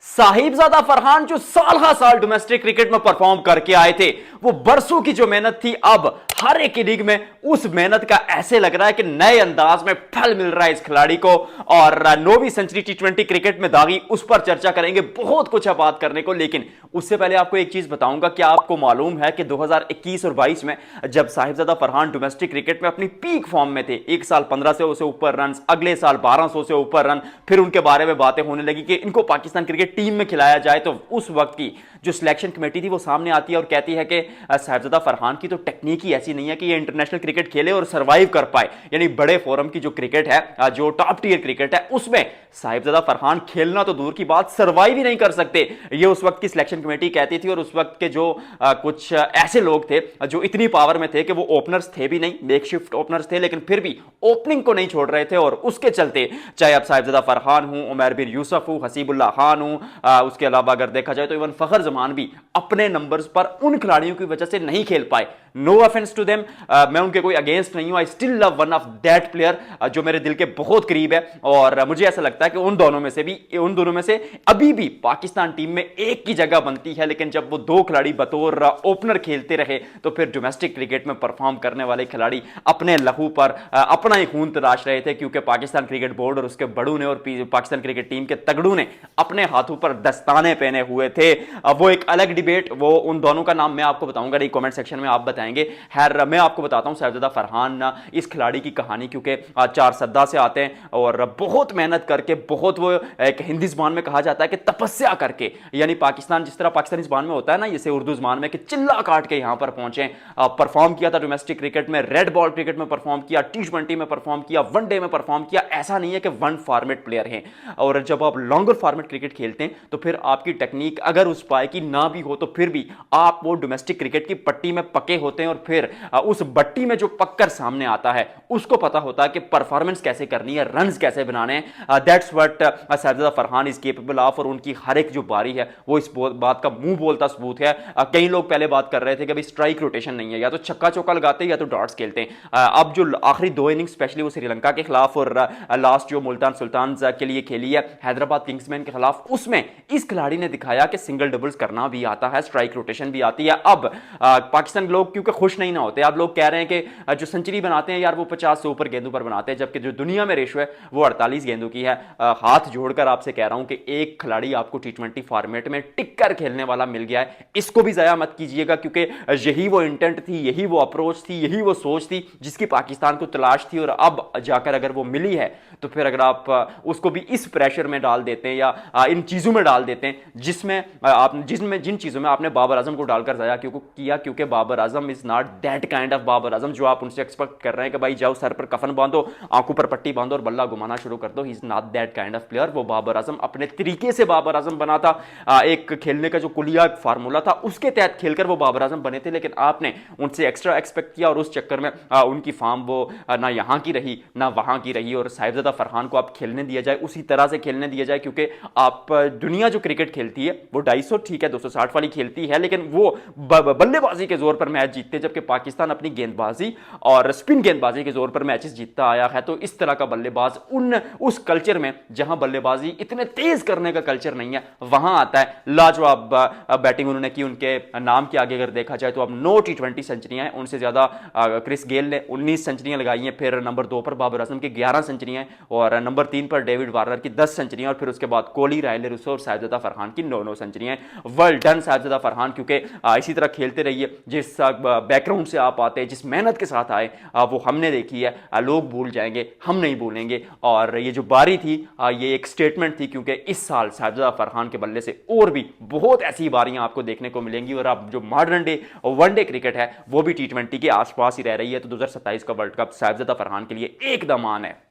साहिबजादा फरहान जो साल हर साल डोमेस्टिक क्रिकेट में परफॉर्म करके आए थे, वो बरसों की जो मेहनत थी, अब हर एक लीग में उस मेहनत का ऐसे लग रहा है कि नए अंदाज में फल मिल रहा है इस खिलाड़ी को। और 9वीं सेंचुरी टी20 क्रिकेट में दागी, उस पर चर्चा करेंगे। बहुत कुछ है बात करने को, लेकिन उससे पहले आपको एक चीज बताऊंगा। क्या आपको मालूम है कि 2021 और 22 में जब साहिबजादा फरहान डोमेस्टिक क्रिकेट में अपनी पीक फॉर्म में थे, एक साल 1500 से ऊपर रन, अगले साल 1200 से ऊपर रन, फिर उनके बारे में बातें होने लगी कि इनको पाकिस्तान क्रिकेट टीम में खिलाया जाए, तो उस वक्त की जो सिलेक्शन कमेटी थी वो सामने आती है और कहती है कि साहिबजादा फरहान की तो टेक्निक ही ऐसी नहीं है कि ये इंटरनेशनल क्रिकेट खेले और सरवाइव कर पाए। यानी बड़े फोरम की जो क्रिकेट है, जो टॉप टियर क्रिकेट है, उसमें साहिबजादा फरहान खेलना तो दूर की बात, सरवाइव ही नहीं कर सकते, ये उस वक्त की सिलेक्शन कमेटी कहती थी। और उस वक्त के जो कुछ ऐसे लोग थे जो इतनी पावर में थे कि वो ओपनर्स थे भी नहीं, मेकशिफ्ट ओपनर्स थे, लेकिन फिर भी ओपनिंग को नहीं छोड़ रहे थे। और उसके चलते चाहे अब साहिबजादा फरहान हूं, उमर बिन यूसुफ हूं, हसीबुल्लाह खान हूं, उसके अलावा अगर देखा जाए तो इवन फखर जमान भी अपने नंबर्स पर उन खिलाड़ियों की वजह से नहीं खेल पाए। नो ऑफेंस टू देम, मैं उनके कोई अगेंस्ट नहीं हूं। I still love one of that player जो मेरे दिल के बहुत करीब है। और मुझे ऐसा लगता है कि उन दोनों में से अभी भी पाकिस्तान टीम में एक की जगह बनती है। लेकिन जब वो दो खिलाड़ी बतौर ओपनर खेलते रहे, तो फिर डोमेस्टिक क्रिकेट में परफॉर्म करने वाले खिलाड़ी अपने लहू पर अपना ही खून तराश रहे थे, क्योंकि पाकिस्तान क्रिकेट बोर्ड और उसके बड़ू ने और पाकिस्तान क्रिकेट टीम के तगड़ू ने अपने हाथों पर दस्ताने पहने हुए थे। वो एक अलग डिबेट, वो उन दोनों का नाम मैं आपको बताऊंगा नहीं, कमेंट सेक्शन में आप बताएंगे। खैर, मैं आपको बताता हूं साहिबजादा फरहान इस खिलाड़ी की कहानी, क्योंकि चार सद्दा से आते हैं और बहुत मेहनत करके, बहुत वो एक हिंदी जुबान में कहा जाता है कि तपस्या करके, यानी पाकिस्तान जिस तरह पाकिस्तानी जुबान में होता है ना, जैसे उर्दू जुबान में कि चिल्ला काट के यहां पर पहुंचे। परफॉर्म किया था डोमेस्टिक क्रिकेट में, रेड बॉल क्रिकेट में परफॉर्म किया, टी20 में परफॉर्म किया, वनडे में परफॉर्म किया। ऐसा नहीं है कि वन फॉर्मेट प्लेयर हैं। और जब आप लॉन्गर फॉर्मेट क्रिकेट खेलते हैं तो फिर आपकी टेक्निक अगर उस पाए की ना भी हो, तो फिर भी आप वो डोमेस्टिक क्रिकेट की पट्टी में पके होते हैं। और फिर उस बट्टी में जो पककर सामने आता है, उसको पता होता है कि परफॉर्मेंस कैसे करनी है, रन्स कैसे बनाने हैं। That's what Sahibzada Farhan is capable of. और उनकी हर एक जो बारी है वो इस बात का मुंह बोलता सबूत है। कई लोग पहले बात कर रहे थे कि भाई स्ट्राइक रोटेशन नहीं है, या तो छक्का चौका लगाते हैं या तो डॉट्स खेलते हैं। अब जो आखिरी दो इनिंग्स स्पेशली वो श्रीलंका के खिलाफ और लास्ट जो मुल्तान सुल्तान के लिए खेली है हैदराबाद किंग्समैन के खिलाफ, उसमें इस खिलाड़ी ने दिखाया कि सिंगल डबल्स करना भी आता है, स्ट्राइक रोटेशन भी आती है। अब पाकिस्तान लोग क्योंकि खुश नहीं ना होते, आप लोग कह रहे हैं कि जो सेंचुरी बनाते हैं यार वो 50 से ऊपर गेंदों पर बनाते हैं, जबकि जो दुनिया में रेशो है वो 48 गेंदों की है। हाथ जोड़कर आपसे कह रहा हूं कि एक खिलाड़ी आपको टी20 फॉर्मेट में टिक कर खेलने वाला मिल गया है, इसको भी जाया मत कीजिएगा, क्योंकि यही वो इंटेंट थी, यही वो अप्रोच थी, यही वो सोच थी जिसकी पाकिस्तान को तलाश थी। और अब जाकर अगर वो मिली है, तो फिर अगर आप उसको भी इस प्रेशर में डाल देते हैं या इन चीजों में डाल देते हैं जिन चीजों में आपने बाबर आजम को डालकर जाया किया, क्योंकि Babar Azam is not that kind of Babar Azam जो आप उनसे एक्सपेक्ट कर रहे हैं कि भाई जाओ सर पर कफन बांधो, आंखों पर पट्टी बांधो और बल्ला घुमाना शुरू कर दो। He is not that kind of player. वो बाबर आजम अपने तरीके से बाबर आजम बना था। एक खेलने का जो कुलिया फार्मूला था उसके तहत खेलकर वो बाबर आजम बने थे, लेकिन आपने उनसे एक्स्ट्रा एक्सपेक्ट किया और उस चक्कर में उनकी फॉर्म वो ना यहां की रही ना वहां की रही। और साहिबजादा फरहान को आप खेलने दिया जाए, उसी तरह से खेलने दिया जाए, क्योंकि आप दुनिया जो क्रिकेट खेलती है वो 250 ठीक है 260 वाली खेलती है, लेकिन वो बल्लेबाजी के जोर पर मैच जीतते, जबकि पाकिस्तान अपनी गेंदबाजी और स्पिन गेंदबाजी के जोर पर मैचेस जीतता आया है। तो इस तरह का बल्लेबाज उस कल्चर में जहां बल्लेबाजी इतने तेज करने का कल्चर नहीं है, वहां आता है। लाजवाब बैटिंग उन्होंने की, उनके नाम के आगे अगर देखा जाए तो अब 9 टी20 सेंचुरियां हैं, उनसे ज्यादा क्रिस गेल ने 19 सेंचुरियां लगाई हैं। फिर नंबर 2 पर बाबर आजम की 11 सेंचुरियां और नंबर 3 पर डेविड वार्नर की 10 सेंचुरियां, और फिर उसके बाद कोहली, रायले रूसो और साहिबजादा फरहान की 9 सेंचुरियां। वेल डन साहिबजादा फरहान, क्योंकि इसी तरह खेलते रहिए। जिस बैकग्राउंड से आप आते हैं, जिस मेहनत के साथ आए, वो हमने देखी है। लोग भूल जाएंगे, हम नहीं भूलेंगे। और ये जो बारी थी, ये एक स्टेटमेंट थी, क्योंकि इस साल साहिबजादा फरहान के बल्ले से और भी बहुत ऐसी बारियां आपको देखने को मिलेंगी। और अब जो मॉडर्न डे वनडे क्रिकेट है वो भी टी20 के आसपास ही रह रही है। तो 2027 का वर्ल्ड कप साहिबजादा फरहान के लिए एकदम आन है।